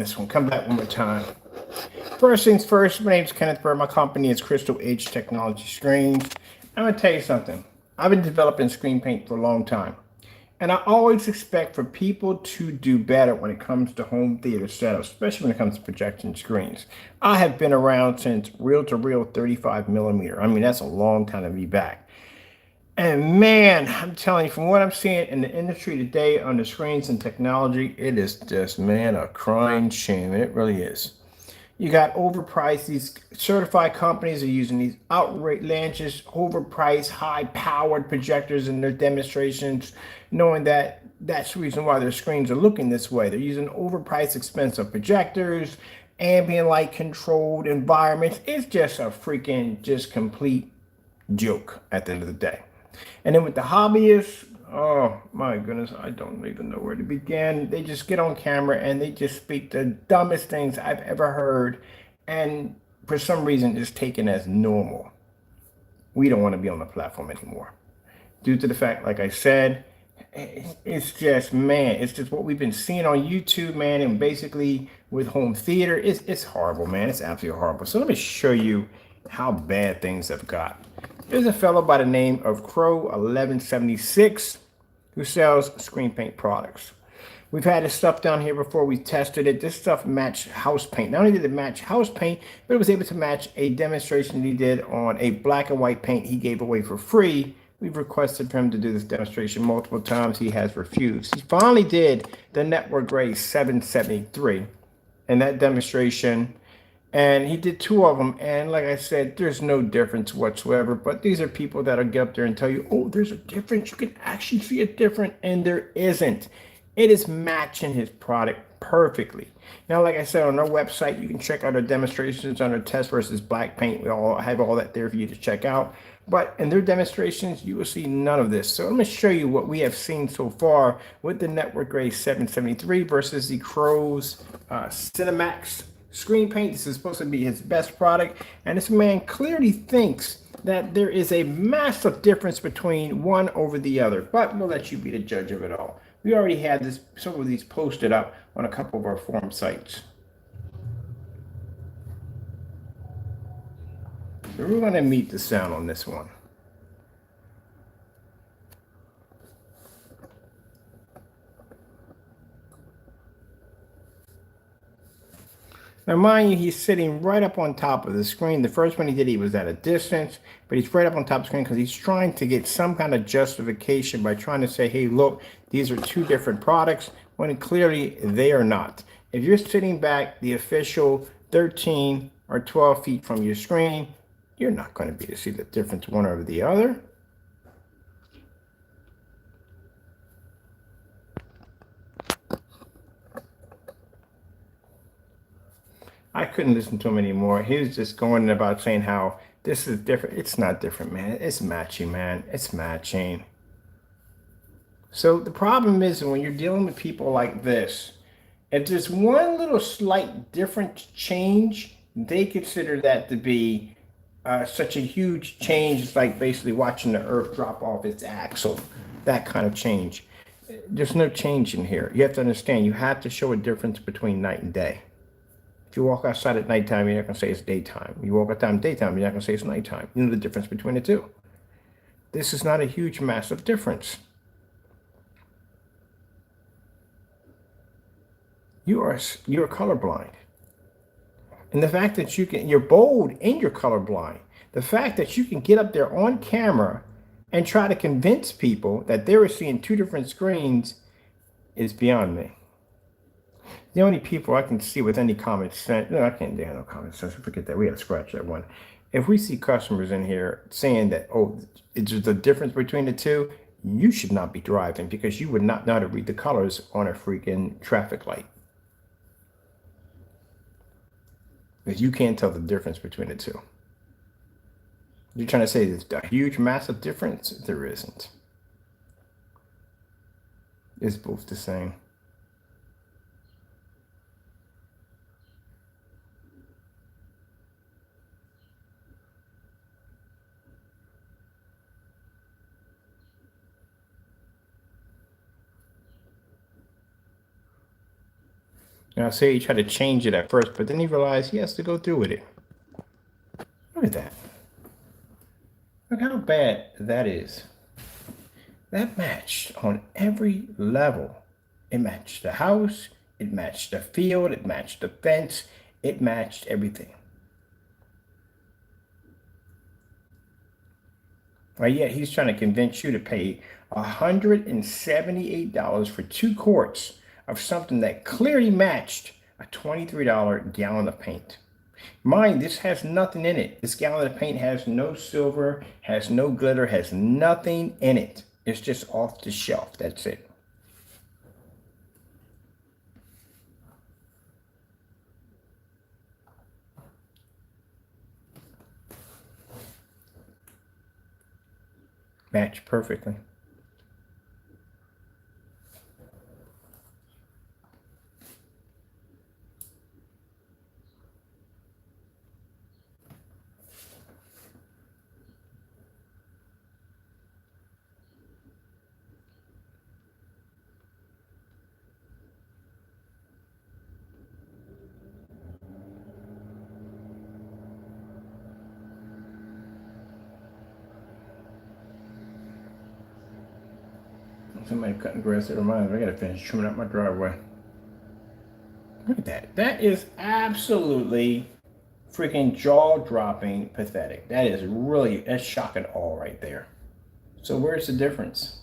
This one, come back one more time. First things first, my name is Kenneth Bird. My company is Crystal H Technology Screens. I'm going to tell you something. I've been developing screen paint for a long time. And I always expect for people to do better when it comes to home theater setups, especially when it comes to projection screens. I have been around since reel-to-reel 35 millimeter. I mean, that's a long time to be back. And man, I'm telling you, from what I'm seeing in the industry today on the screens and technology, it is just, man, a crying shame. It really is. You got overpriced. These certified companies are using these outrageous, overpriced, high-powered projectors in their demonstrations, knowing that that's the reason why their screens are looking this way. They're using overpriced, expensive projectors, ambient light controlled environments. It's just a freaking, just complete joke at the end of the day. And then with the hobbyists, oh my goodness, I don't even know where to begin. They just get on camera and they just speak the dumbest things I've ever heard. And for some reason, it's taken as normal. We don't want to be on the platform anymore. Due to the fact, like I said, it's just, man, it's just what we've been seeing on YouTube, man, and basically with home theater. It's horrible, man. It's absolutely horrible. So let me show you how bad things have got. There's a fellow by the name of Crows1176 who sells screen paint products. We've had this stuff down here before. We tested it. This stuff matched house paint. Not only did it match house paint, but it was able to match a demonstration he did on a black and white paint he gave away for free. We've requested for him to do this demonstration multiple times. He has refused. He finally did the Network Grade 773 in that demonstration. And he did two of them. And like I said, there's no difference whatsoever. But these are people that'll get up there and tell you, oh, there's a difference. You can actually see a difference. And there isn't. It is matching his product perfectly. Now, like I said, on our website, you can check out our demonstrations on our test versus black paint. We all have all that there for you to check out. But in their demonstrations, you will see none of this. So let me show you what we have seen so far with the Network Grade 773 versus the Crows Cinemax screen paint. This is supposed to be his best product, and this man clearly thinks that there is a massive difference between one over the other, but we'll let you be the judge of it all. We already had some of these posted up on a couple of our forum sites. So we're going to meet the sound on this one. Now, mind you, he's sitting right up on top of the screen. The first one he did, he was at a distance, but he's right up on top of the screen because he's trying to get some kind of justification by trying to say, hey, look, these are two different products, when clearly they are not. If you're sitting back the official 13 or 12 feet from your screen, you're not going to be able to see the difference one over the other. I couldn't listen to him anymore. He was just going about saying how this is different. It's not different, man. It's matching, man. It's matching. So the problem is when you're dealing with people like this, if there's one little slight different change, they consider that to be such a huge change. It's like basically watching the earth drop off its axle, that kind of change. There's no change in here. You have to understand, you have to show a difference between night and day. If you walk outside at nighttime, you're not going to say it's daytime. You walk outside in daytime, you're not going to say it's nighttime. You know the difference between the two. This is not a huge, massive difference. You're colorblind. And the fact that you're bold and you're colorblind. The fact that you can get up there on camera and try to convince people that they were seeing two different screens is beyond me. The only people I can see with any common sense, no, I can't do no common sense. Forget that. We had to scratch that one. If we see customers in here saying that, oh, it's the difference between the two, you should not be driving because you would not know how to read the colors on a freaking traffic light. Because you can't tell the difference between the two. You're trying to say there's a huge, massive difference? There isn't. It's both the same. Now, say he tried to change it at first, but then he realized he has to go through with it. Look at that. Look how bad that is. That matched on every level. It matched the house, it matched the field, it matched the fence, it matched everything. Right, yet he's trying to convince you to pay $178 for 2 quarts of something that clearly matched a $23 gallon of paint. Mind, this has nothing in it. This gallon of paint has no silver, has no glitter, has nothing in it. It's just off the shelf. That's it. Match perfectly. Somebody cutting grass that reminds me, I gotta finish trimming up my driveway. Look at that. That is absolutely freaking jaw-dropping pathetic. That is really, that's shock and awe right there. So where's the difference?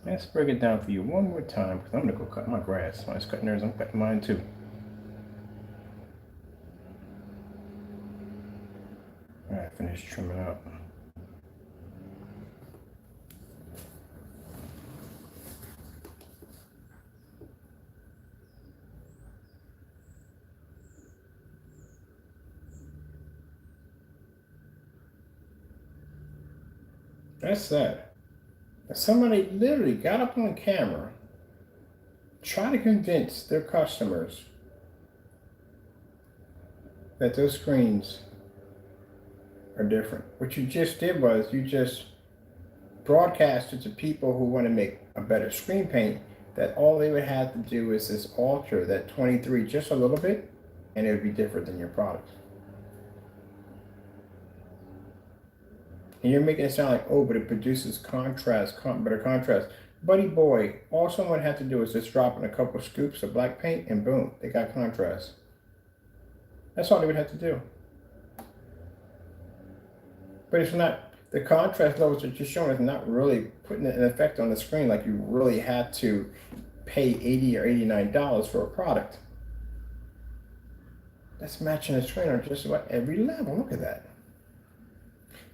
Let's break it down for you one more time because I'm gonna go cut my grass. When I was cutting theirs, I'm cutting mine too. All right, finish trimming up. That's sad. Somebody literally got up on camera, trying to convince their customers that those screens are different. What you just did was you just broadcasted to people who want to make a better screen paint that all they would have to do is this alter that 23 just a little bit, and it would be different than your product. And you're making it sound like, oh, but it produces contrast, better contrast. Buddy boy, all someone had to do is just drop in a couple of scoops of black paint and boom, they got contrast. That's all they would have to do. But it's not, the contrast levels that you're showing is not really putting an effect on the screen like you really had to pay $80 or $89 for a product. That's matching the screen on just about every level. Look at that.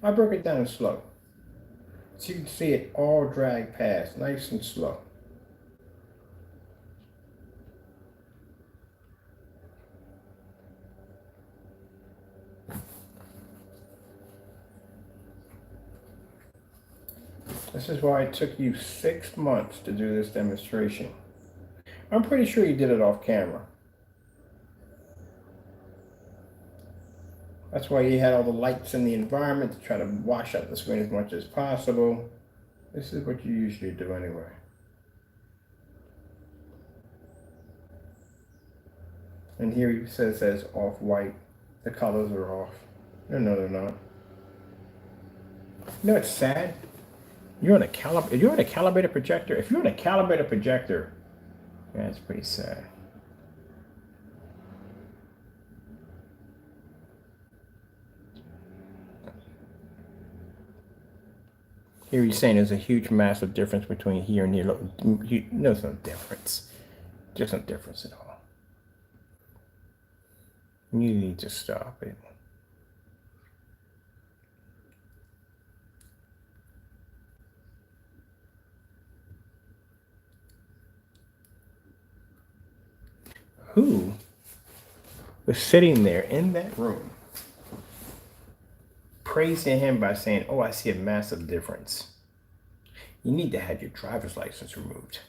I broke it down slow, so you can see it all drag past, nice and slow. This is why it took you 6 months to do this demonstration. I'm pretty sure you did it off camera. That's why you had all the lights in the environment to try to wash out the screen as much as possible. This is what you usually do anyway. And here it says off-white. The colors are off. No, they're not. You know what's sad? You're on a calibrated projector. If you're on a calibrated projector, yeah, it's pretty sad. Here he's saying there's a huge, massive difference between here and here. Look, there's no difference. Just no difference at all. You need to stop it. Who was sitting there in that room praising him by saying, oh, I see a massive difference? You need to have your driver's license removed.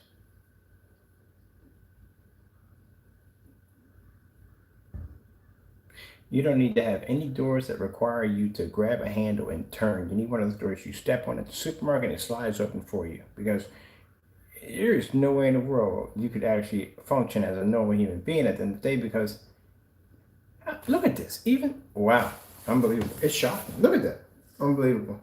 You don't need to have any doors that require you to grab a handle and turn. You need one of those doors you step on at the supermarket and it slides open for you, because there is no way in the world you could actually function as a normal human being at the end of the day, because look at this. Even, wow, unbelievable. It's shocking. Look at that. Unbelievable.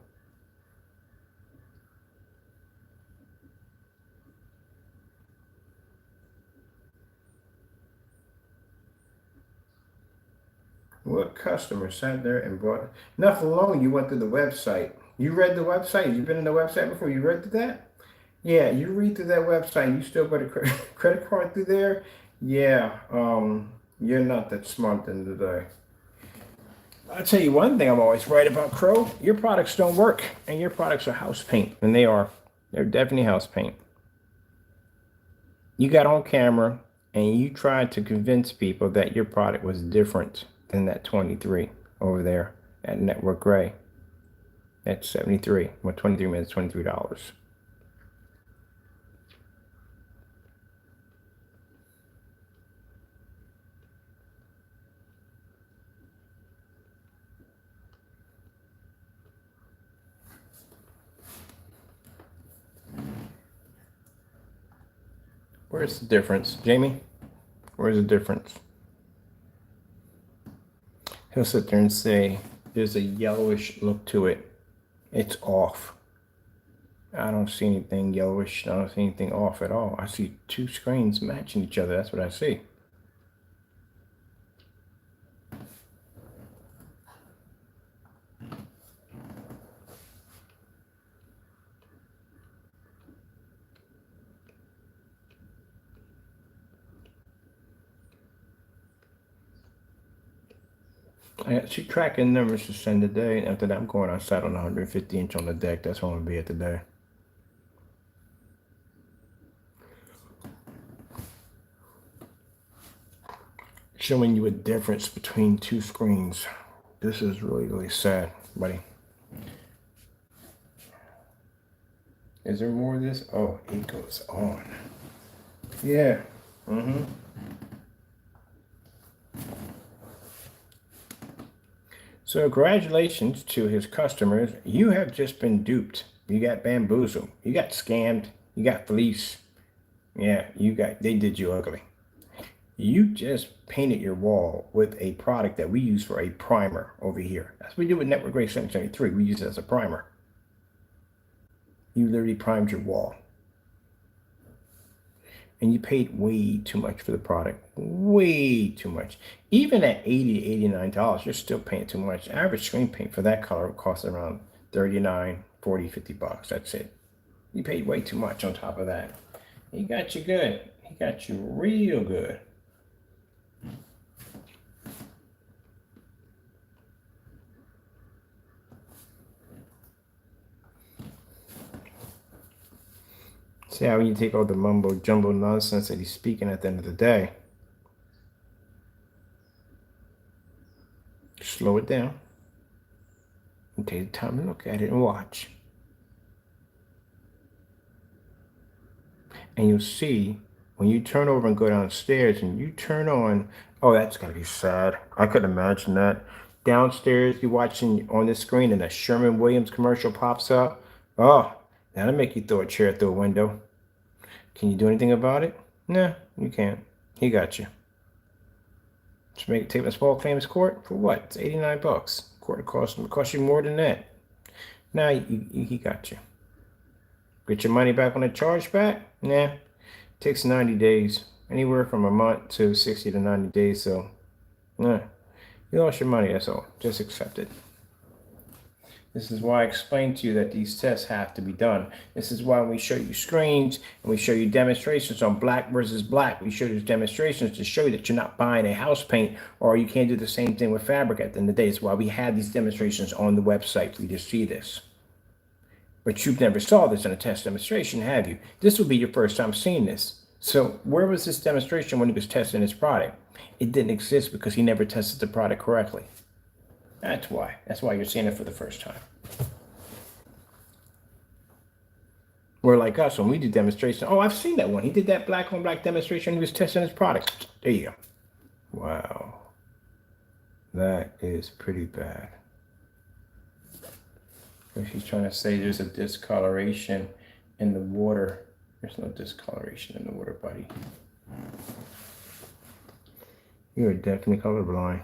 What customer sat there and brought, not for long, you went through the website. You read the website. You've been in the website before. You read through that? Yeah, you read through that website and you still put a credit card through there? Yeah, you're not that smart at the end of the day. I'll tell you one thing I'm always right about, Crow. Your products don't work, and your products are house paint, and they are. They're definitely house paint. You got on camera and you tried to convince people that your product was different than that 23 over there at Network Gray. That's 73. Well, 23 minutes, $23. Where's the difference, Jamie? Where's the difference? He'll sit there and say, there's a yellowish look to it. It's off. I don't see anything yellowish. I don't see anything off at all. I see two screens matching each other. That's what I see. I got two tracking numbers to send today, and after that, I'm going outside on 150 inch on the deck. That's what I'm gonna be at today. Showing you a difference between two screens. This is really, really sad, buddy. Is there more of this? Oh, it goes on. Yeah. So congratulations to his customers. You have just been duped. You got bamboozled. You got scammed. You got fleeced. Yeah, they did you ugly. You just painted your wall with a product that we use for a primer over here. That's what we do with Network Gray 773. We use it as a primer. You literally primed your wall. And you paid way too much for the product. Way too much. Even at $80 to $89, you're still paying too much. Average screen paint for that color costs around $39, $40, $50. That's it. You paid way too much on top of that. He got you good. He got you real good. See how you take all the mumbo jumbo nonsense that he's speaking at the end of the day. Slow it down. And take the time to look at it and watch. And you'll see when you turn over and go downstairs and you turn on, oh, that's gotta be sad. I could imagine that. Downstairs, you're watching on the screen and a Sherman Williams commercial pops up. Oh, that'll make you throw a chair through a window. Can you do anything about it? Nah, you can't. He got you. Just take a small claims court for what? It's 89 bucks. Court cost you more than that. Now he got you. Get your money back on the chargeback? Nah. Takes 90 days. Anywhere from a month to 60 to 90 days. So, nah. You lost your money, that's all. Just accept it. This is why I explained to you that these tests have to be done. This is why when we show you screens and we show you demonstrations on black versus black, we show you demonstrations to show you that you're not buying a house paint, or you can't do the same thing with fabric at the end of the day. It's why we have these demonstrations on the website for you to see this. But you've never saw this in a test demonstration, have you? This will be your first time seeing this. So where was this demonstration when he was testing his product? It didn't exist because he never tested the product correctly. That's why. That's why you're seeing it for the first time. We're like us, when we do demonstration. Oh, I've seen that one. He did that black on black demonstration. He was testing his product. There you go. Wow. That is pretty bad. If he's trying to say there's a discoloration in the water, there's no discoloration in the water, buddy. You're definitely colorblind.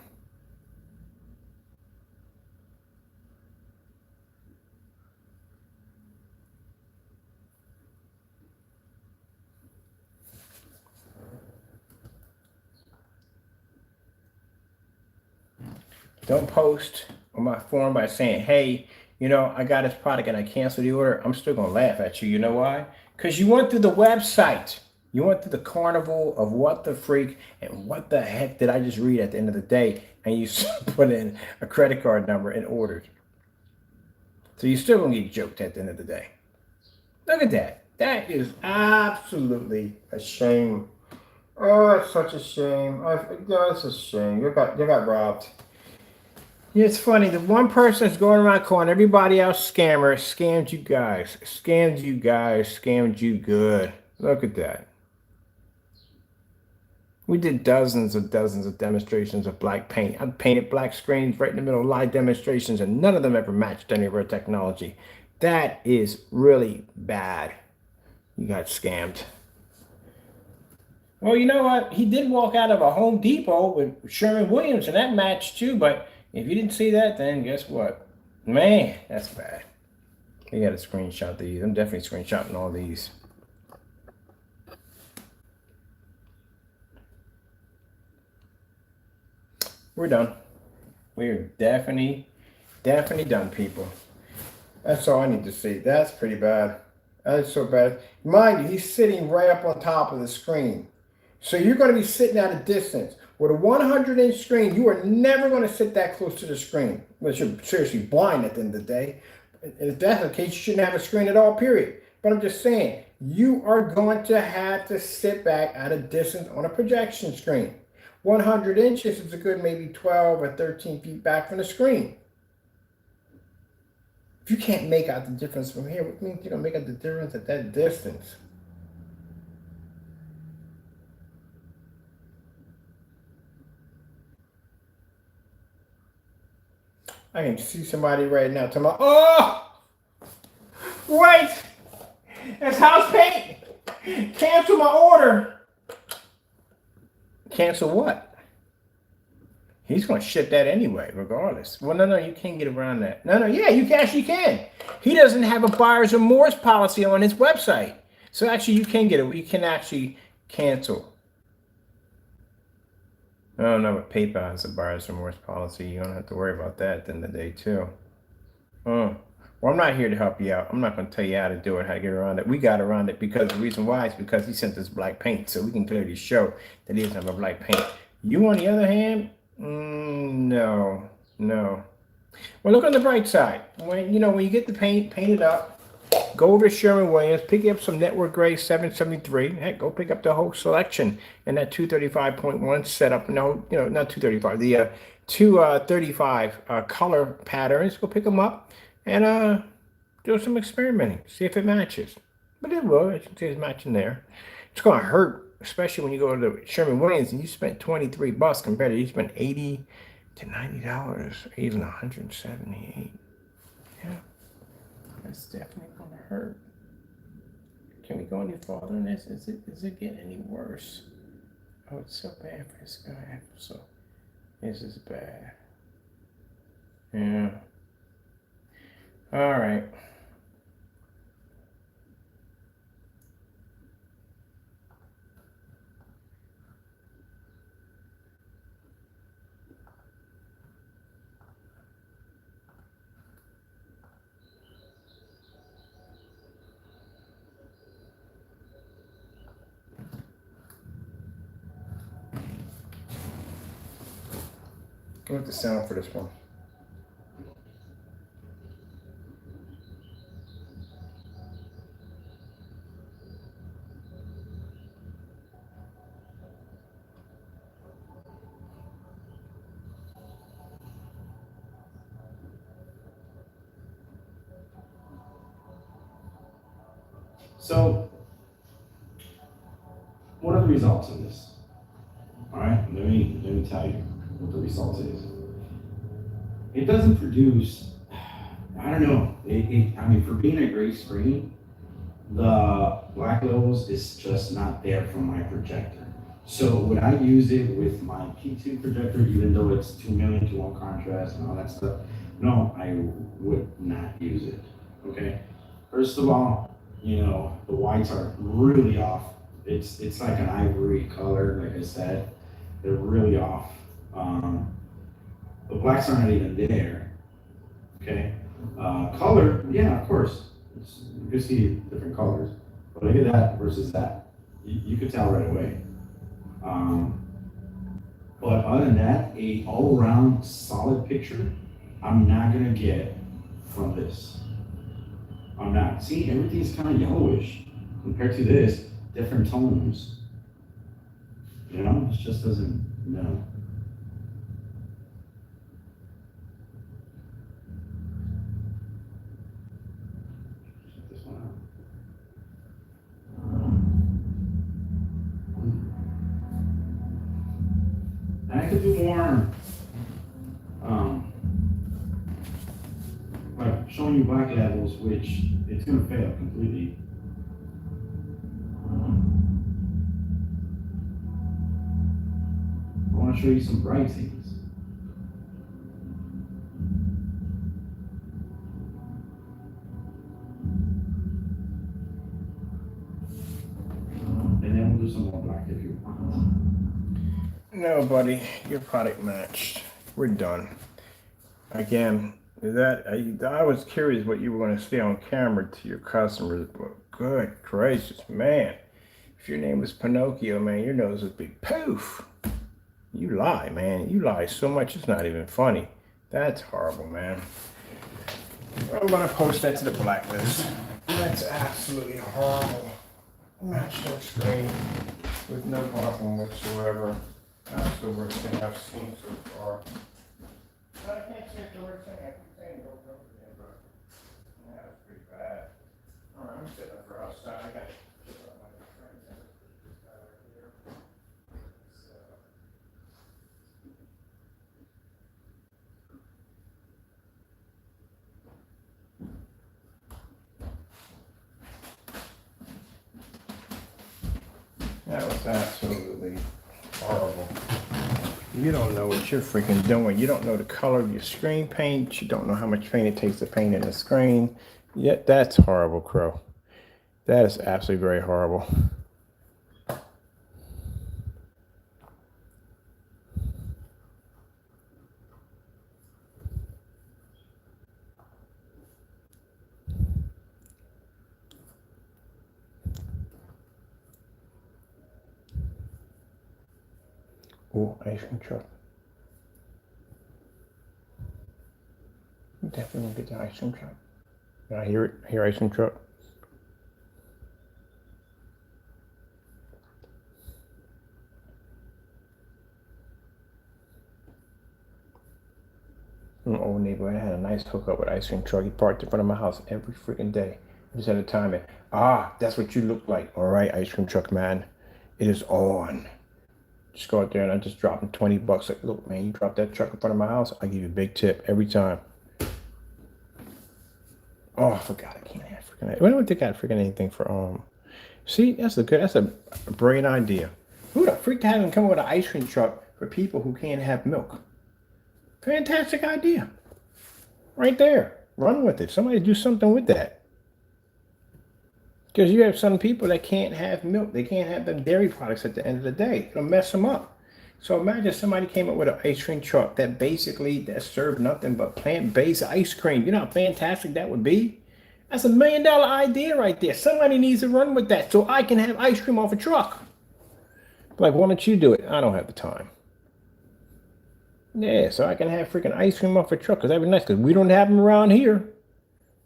Don't post on my forum by saying, hey, you know, I got this product and I canceled the order. I'm still going to laugh at you. You know why? Because you went through the website. You went through the carnival of what the freak and what the heck did I just read at the end of the day? And you put in a credit card number and ordered. So you're still going to get joked at the end of the day. Look at that. That is absolutely a shame. Oh, it's such a shame. It's a shame. You got robbed. Yeah, it's funny. The one person that's going around calling everybody else scammer scammed you guys. Scammed you guys. Scammed you good. Look at that. We did dozens of demonstrations of black paint. I painted black screens right in the middle of live demonstrations, and none of them ever matched any of our technology. That is really bad. You got scammed. Well, you know what? He did walk out of a Home Depot with Sherwin-Williams, and that matched too, but if you didn't see that, then guess what? Man, that's bad. You got to screenshot these. I'm definitely screenshotting all these. We're done. We're definitely done, people. That's all I need to see. That's pretty bad. That is so bad. Mind you, he's sitting right up on top of the screen. So you're going to be sitting at a distance. With a 100-inch screen, you are never going to sit that close to the screen. Unless you're seriously blind at the end of the day. And if that's the case, you shouldn't have a screen at all, period. But I'm just saying, you are going to have to sit back at a distance on a projection screen. 100 inches is a good maybe 12 or 13 feet back from the screen. If you can't make out the difference from here, what means you're going to make out the difference at that distance? I can see somebody right now talking about, oh, wait, it's house paint. Cancel my order. Cancel what? He's going to ship that anyway, regardless. Well, no, you can't get around that. No, yeah, you actually can. He doesn't have a buyer's remorse policy on his website. So actually, you can get it. You can actually cancel. I don't know, but PayPal has a buyer's remorse policy. You don't have to worry about that at the end of the day, too. Well, I'm not here to help you out. I'm not going to tell you how to do it, how to get around it. We got around it because the reason why is because he sent us black paint. So we can clearly show that he doesn't have a black paint. You, on the other hand, no. Well, look on the bright side. When you get the paint, paint it up. Go over to Sherwin-Williams, pick up some Network Gray 773. Heck, go pick up the whole selection in that 235.1 setup. No, not 235. The 235 color patterns. Go pick them up and do some experimenting. See if it matches. But it will. As you can see, it's matching there. It's going to hurt, especially when you go to Sherwin-Williams and you spent $23 compared to you spent $80 to $90, even $178. Yeah. That's definitely going to hurt. Can we go any farther in this? Is it getting any worse? Oh, it's so bad for this guy. So this is bad. Yeah. All right. Give it the sound for this one. So, what are the results of this? All right, let me tell you what the result is. it doesn't produce. I don't know. I mean, for being a gray screen, the black levels is just not there from my projector. So would I use it with my P2 projector, even though it's 2 million to 1 contrast and all that stuff? No, I would not use it. Okay. First of all, the whites are really off. It's like an ivory color, like I said. They're really off. The blacks are not even there. Okay. Color, yeah, of course. You can see different colors. But look at that versus that. You could tell right away. But other than that, a all-around solid picture, I'm not gonna get from this. I'm not. See, everything's kind of yellowish compared to this, different tones. It just doesn't, Check this one out. And I could do more, like showing you black levels, which it's gonna fail completely. I want to show you some bright things. And then we'll do some more black if you want. No, buddy, your product matched. We're done. Again, I was curious what you were going to say on camera to your customers, but good gracious, man. If your name was Pinocchio, man, your nose would be poof. You lie, man. You lie so much it's not even funny. That's horrible, man. I'm going to post that to the blacklist. That's absolutely horrible. Match that screen with no problem whatsoever. That's the worst thing I've seen so far. But I can't say it's the worst thing I've seen over there, but yeah, that's pretty bad. All right, I'm sitting up for outside. I got to get up my friends and this guy right here. So. That was absolutely horrible. You don't know what you're freaking doing. You don't know the color of your screen paint. You don't know how much paint it takes to paint in the screen. Yet that's horrible, Crow. That is absolutely very horrible. Oh, ice cream truck. Definitely gonna get the ice cream truck. I hear it. I hear ice cream truck. An old neighbor had a nice hookup with ice cream truck. He parked in front of my house every freaking day. I just had to time it. That's what you look like. All right, ice cream truck man. It is on. Just go out there and I just drop him $20. Like, look, man, you drop that truck in front of my house, I give you a big tip every time. Oh, I forgot. I can't have freaking. I don't think I had freaking anything for See, that's a brilliant idea. Who the freak having come up with an ice cream truck for people who can't have milk? Fantastic idea. Right there. Run with it. Somebody do something with that. Because you have some people that can't have milk. They can't have them dairy products at the end of the day. It'll mess them up. So imagine somebody came up with an ice cream truck that served nothing but plant-based ice cream. You know how fantastic that would be? That's $1 million idea right there. Somebody needs to run with that so I can have ice cream off a truck. Like, why don't you do it? I don't have the time. Yeah, so I can have freaking ice cream off a truck because that'd be nice because we don't have them around here.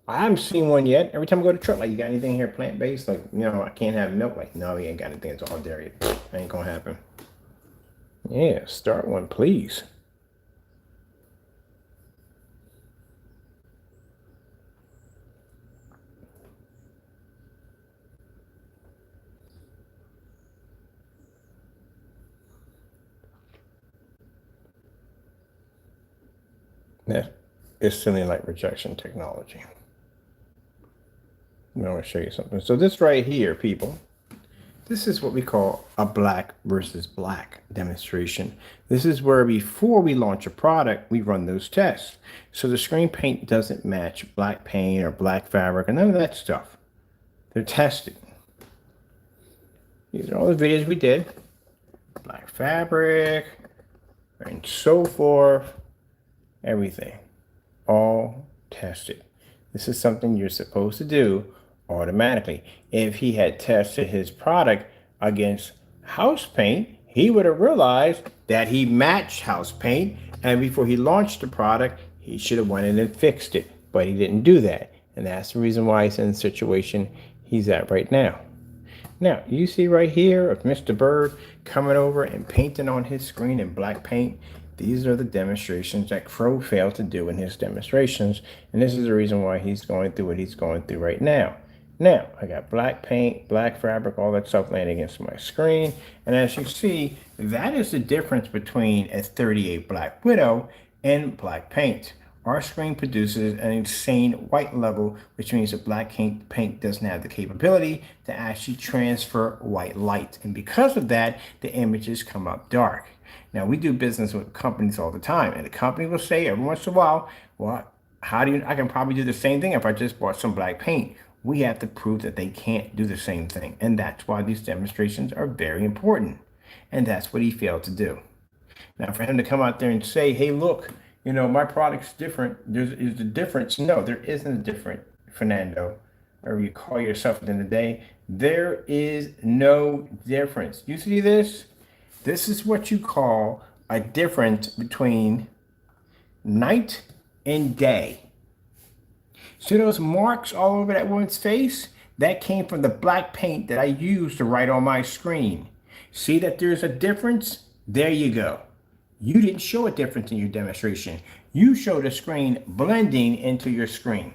I haven't seen one yet. Every time I go to truck, like, you got anything here plant-based? Like, I can't have milk. Like, no, you ain't got anything. It's all dairy. Ain't gonna happen. Yeah, start one, please. Yeah. is ceiling light rejection technology. I'm going to show you something. So this right here, people, this is what we call a black versus black demonstration. This is where before we launch a product, we run those tests. So the screen paint doesn't match black paint or black fabric and none of that stuff. They're tested. These are all the videos we did. Black fabric and so forth. Everything. All tested. This is something you're supposed to do automatically. If he had tested his product against house paint, he would have realized that he matched house paint, and before he launched the product, he should have went in and fixed it, but he didn't do that, and that's the reason why he's in the situation he's at right now. Now, you see right here of Mr. Bird coming over and painting on his screen in black paint. These are the demonstrations that Crow failed to do in his demonstrations, and this is the reason why he's going through what he's going through right now. Now, I got black paint, black fabric, all that stuff laying against my screen. And as you see, that is the difference between a 38 Black Widow and black paint. Our screen produces an insane white level, which means that black paint doesn't have the capability to actually transfer white light. And because of that, the images come up dark. Now, we do business with companies all the time, and the company will say every once in a while, well, I can probably do the same thing if I just bought some black paint. We have to prove that they can't do the same thing. And that's why these demonstrations are very important. And that's what he failed to do. Now, for him to come out there and say, hey, look, you know, my product's different. Is the difference? No, there isn't a difference, Fernando. Or you call yourself at the end of the day. There is no difference. You see this? This is what you call a difference between night and day. See those marks all over that woman's face? That came from the black paint that I used to write on my screen. See that there's a difference? There you go. You didn't show a difference in your demonstration. You showed a screen blending into your screen.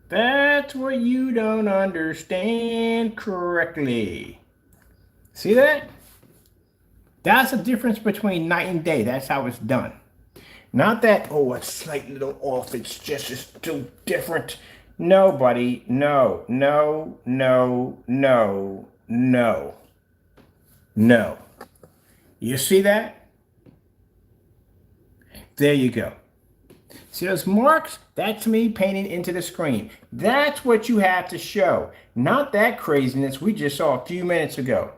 That's what you don't understand correctly. See that? That's the difference between night and day. That's how it's done. Not that, oh, it's slightly little off. It's just still different. No, buddy. No, no, no, no, no, no. You see that? There you go. See those marks? That's me painting into the screen. That's what you have to show. Not that craziness we just saw a few minutes ago.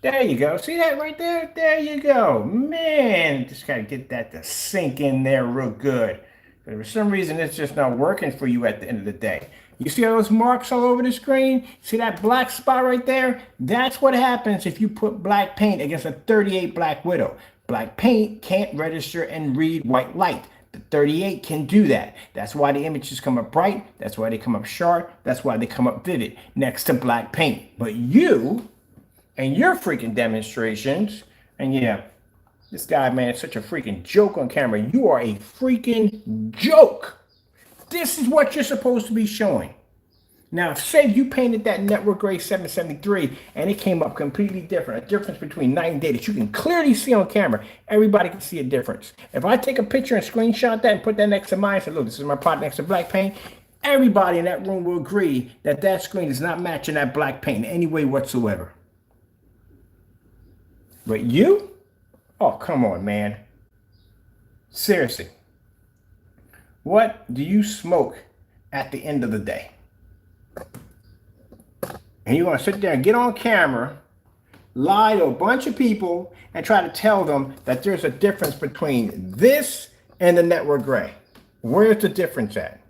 There you go. See that right there? There you go. Man, just got to get that to sink in there real good. But for some reason, it's just not working for you at the end of the day. You see all those marks all over the screen? See that black spot right there? That's what happens if you put black paint against a 38 Black Widow. Black paint can't register and read white light. The 38 can do that. That's why the images come up bright. That's why they come up sharp. That's why they come up vivid next to black paint. But you and your freaking demonstrations, and yeah, this guy, man, is such a freaking joke on camera. You are a freaking joke. This is what you're supposed to be showing. Now, say you painted that network gray 773 and it came up completely different, a difference between night and day that you can clearly see on camera. Everybody can see a difference. If I take a picture and screenshot that and put that next to mine and say, look, this is my product next to black paint, everybody in that room will agree that that screen is not matching that black paint in any way whatsoever. But you? Oh, come on, man. Seriously. What do you smoke at the end of the day? And you want to sit there and get on camera, lie to a bunch of people, and try to tell them that there's a difference between this and the network gray. Where's the difference at?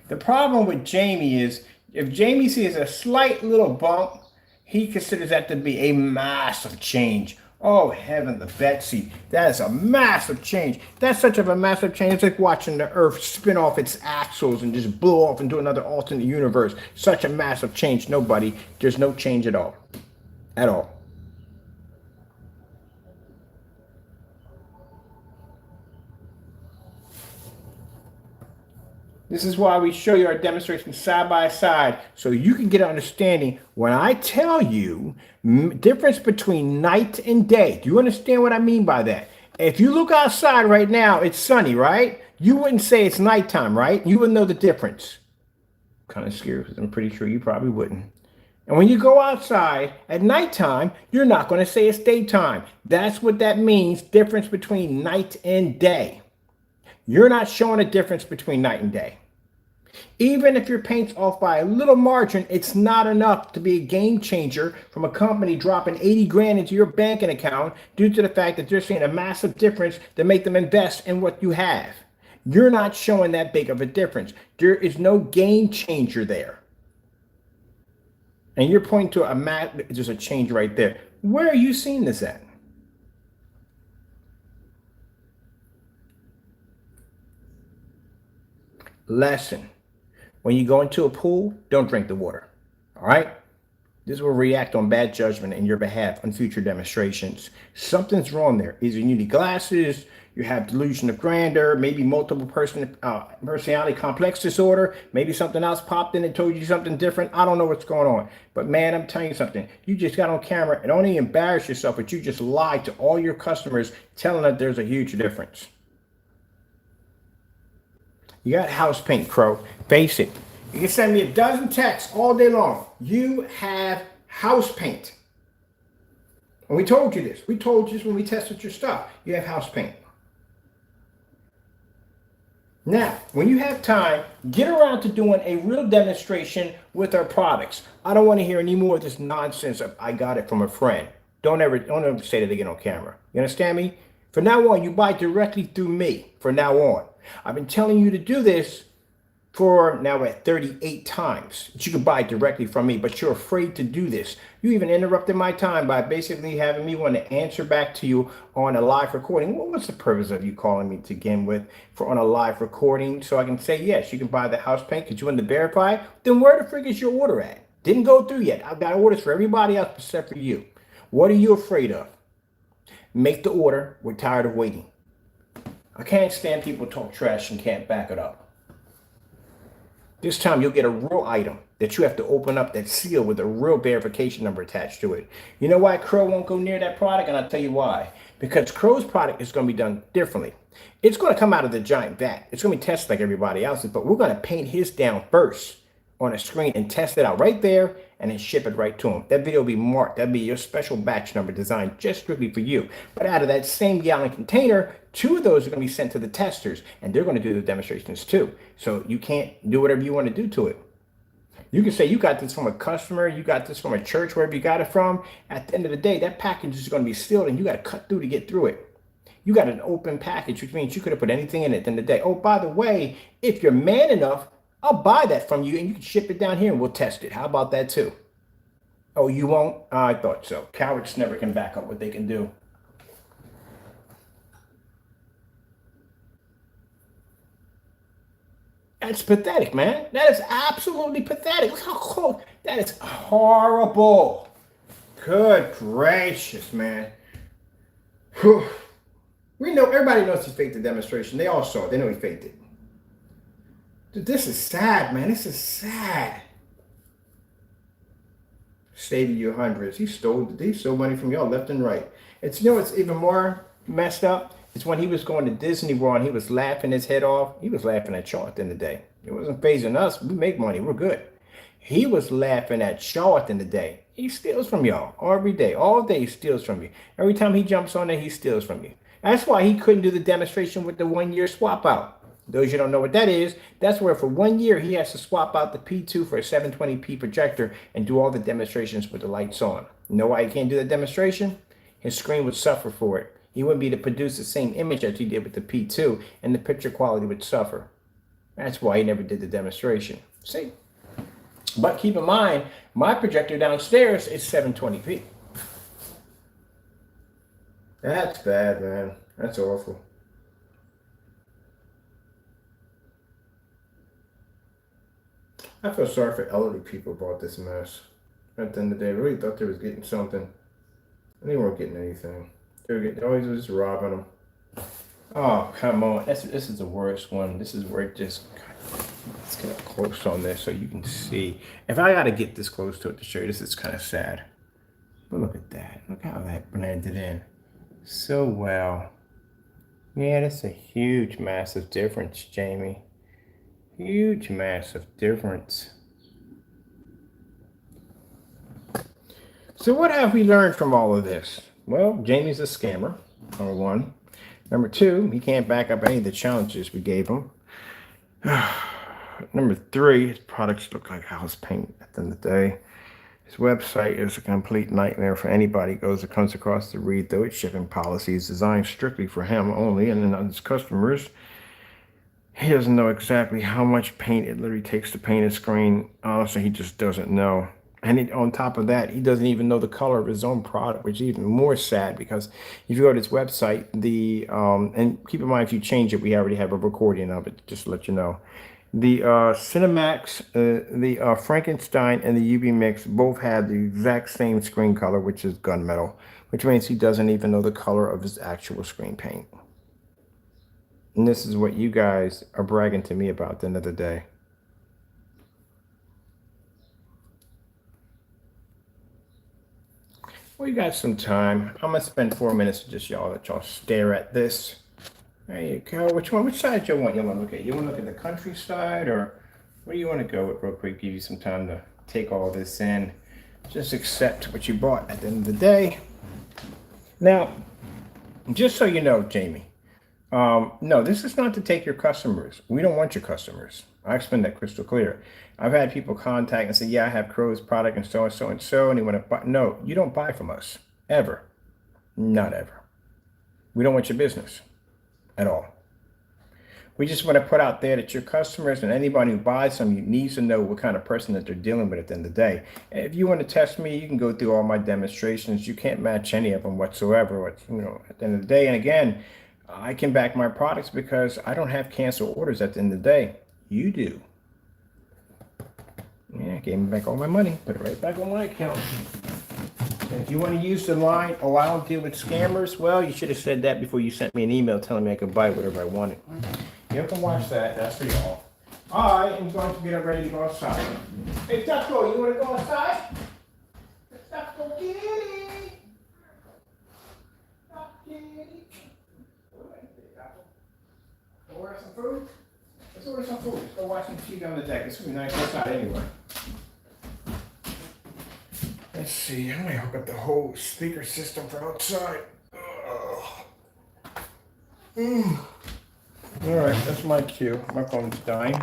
The problem with Jamie is, if Jamie sees a slight little bump, he considers that to be a massive change. Oh, heaven, the Betsy. That is a massive change. That's such of a massive change. It's like watching the Earth spin off its axles and just blow off into another alternate universe. Such a massive change. Nobody. There's no change at all. At all. This is why we show you our demonstrations side by side, so you can get an understanding when I tell you difference between night and day. Do you understand what I mean by that? If you look outside right now, it's sunny, right? You wouldn't say it's nighttime, right? You wouldn't know the difference. Kind of scary because I'm pretty sure you probably wouldn't. And when you go outside at nighttime, you're not going to say it's daytime. That's what that means, difference between night and day. You're not showing a difference between night and day. Even if your paint's off by a little margin, it's not enough to be a game changer from a company dropping 80 grand into your banking account due to the fact that they're seeing a massive difference to make them invest in what you have. You're not showing that big of a difference. There is no game changer there. And you're pointing to there's a change right there. Where are you seeing this at? Lesson. When you go into a pool, don't drink the water. All right? This will react on bad judgment in your behalf on future demonstrations. Something's wrong there. Either you need glasses, you have delusion of grandeur, maybe multiple personality complex disorder, maybe something else popped in and told you something different. I don't know what's going on. But man, I'm telling you something. You just got on camera and only embarrass yourself, but you just lied to all your customers telling them there's a huge difference. You got house paint, Crow. Face it. You can send me a dozen texts all day long. You have house paint. And we told you this. We told you this when we tested your stuff. You have house paint. Now, when you have time, get around to doing a real demonstration with our products. I don't want to hear any more of this nonsense of I got it from a friend. Don't ever say that again on camera. You understand me? From now on, you buy directly through me. From now on. I've been telling you to do this for now at 38 times that you can buy directly from me, but you're afraid to do this. You even interrupted my time by basically having me want to answer back to you on a live recording. Well, what's the purpose of you calling me to begin with for on a live recording? So I can say, yes, you can buy the house paint because you want to verify. Then where the frig is your order at? Didn't go through yet. I've got orders for everybody else except for you. What are you afraid of? Make the order. We're tired of waiting. I can't stand people talk trash and can't back it up. This time you'll get a real item that you have to open up that seal with a real verification number attached to it. You know why Crow won't go near that product? And I'll tell you why. Because Crow's product is going to be done differently. It's going to come out of the giant vat. It's going to be tested like everybody else's, but we're going to paint his down first on a screen and test it out right there and then ship it right to him. That video will be marked. That'll be your special batch number designed just strictly for you. But out of that same gallon container, 2 of those are going to be sent to the testers and they're going to do the demonstrations too. So you can't do whatever you want to do to it. You can say you got this from a customer, you got this from a church, wherever you got it from. At the end of the day, that package is going to be sealed and you got to cut through to get through it. You got an open package, which means you could have put anything in it at the end of the day. Oh, by the way, if you're man enough, I'll buy that from you and you can ship it down here and we'll test it. How about that too? Oh, you won't? I thought so. Cowards never can back up what they can do. That's pathetic, man. That is absolutely pathetic. Look how close. That is horrible. Good gracious, man. Whew. We know, everybody knows he faked the demonstration. They all saw it. They know he faked it. Dude, this is sad, man. This is sad. Saving you hundreds. He stole money from y'all left and right. It's, you know, it's even more messed up. It's when he was going to Disney World and he was laughing his head off. He was laughing at Shaw at the end of the day. It wasn't phasing us. We make money. We're good. He was laughing at Shaw at the end of the day. He steals from y'all every day. All day he steals from you. Every time he jumps on there, he steals from you. That's why he couldn't do the demonstration with the 1-year swap out. Those you don't know what that is, that's where for 1 year he has to swap out the P2 for a 720p projector and do all the demonstrations with the lights on. You know why he can't do the demonstration? His screen would suffer for it. He wouldn't be able to produce the same image as he did with the P2 and the picture quality would suffer. That's why he never did the demonstration. See? But keep in mind, my projector downstairs is 720p. That's bad, man. That's awful. I feel sorry for elderly people about this mess. At the end of the day, I really thought they was getting something. And they weren't getting anything. They always was just robbing them. Oh, come on. This is the worst one. This is where it just... Let's get up close on this so you can see. If I got to get this close to it to show you, this is kind of sad. But look at that. Look how that blended in so well. Yeah, that's a huge, massive difference, Jamie. Huge, massive difference. So what have we learned from all of this? Well, Jamie's a scammer, number one. Number two, he can't back up any of the challenges we gave him. Number three, his products look like house paint at the end of the day. His website is a complete nightmare for anybody who comes across to read through its shipping policies designed strictly for him only and then his customers. He doesn't know exactly how much paint it literally takes to paint a screen. Honestly, he just doesn't know. And on top of that, he doesn't even know the color of his own product, which is even more sad because if you go to his website, and keep in mind if you change it, we already have a recording of it, just to let you know. The Cinemax, the Frankenstein, and the UV Mix both have the exact same screen color, which is gunmetal, which means he doesn't even know the color of his actual screen paint. And this is what you guys are bragging to me about at the end of the day. We got some time. I'm gonna spend 4 minutes to just let y'all stare at this. There you go. Which side you want? You want to look at? You want to look at the countryside, or where do you want to go with real quick? Give you some time to take all this in. Just accept what you bought at the end of the day. Now, just so you know, Jamie, no, this is not to take your customers. We don't want your customers. I explained that crystal clear. I've had people contact and say, yeah, I have Crow's product and so and so and so, and they want to buy. No, you don't buy from us. Ever. Not ever. We don't want your business at all. We just want to put out there that your customers and anybody who buys from you needs to know what kind of person that they're dealing with at the end of the day. If you want to test me, you can go through all my demonstrations. You can't match any of them whatsoever. At the end of the day, and again, I can back my products because I don't have cancel orders at the end of the day. You do. Yeah, gave me back all my money. Put it right back on my account. And if you want to use the line, oh, I don't deal with scammers, well, you should have said that before you sent me an email telling me I could buy whatever I wanted. You can watch that. That's for y'all. I am going to get ready to go outside. Hey, Taco, you want to go outside? Taco, kitty. Taco, kitty. Order some food? Let's order some food. Let's go watch some TV on the deck. It's going to be nice outside anyway. Let's see. I'm going to hook up the whole speaker system from outside. All right, that's my cue. My phone's dying.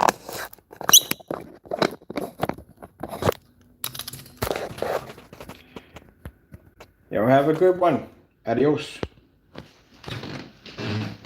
Y'all have a good one. Adios.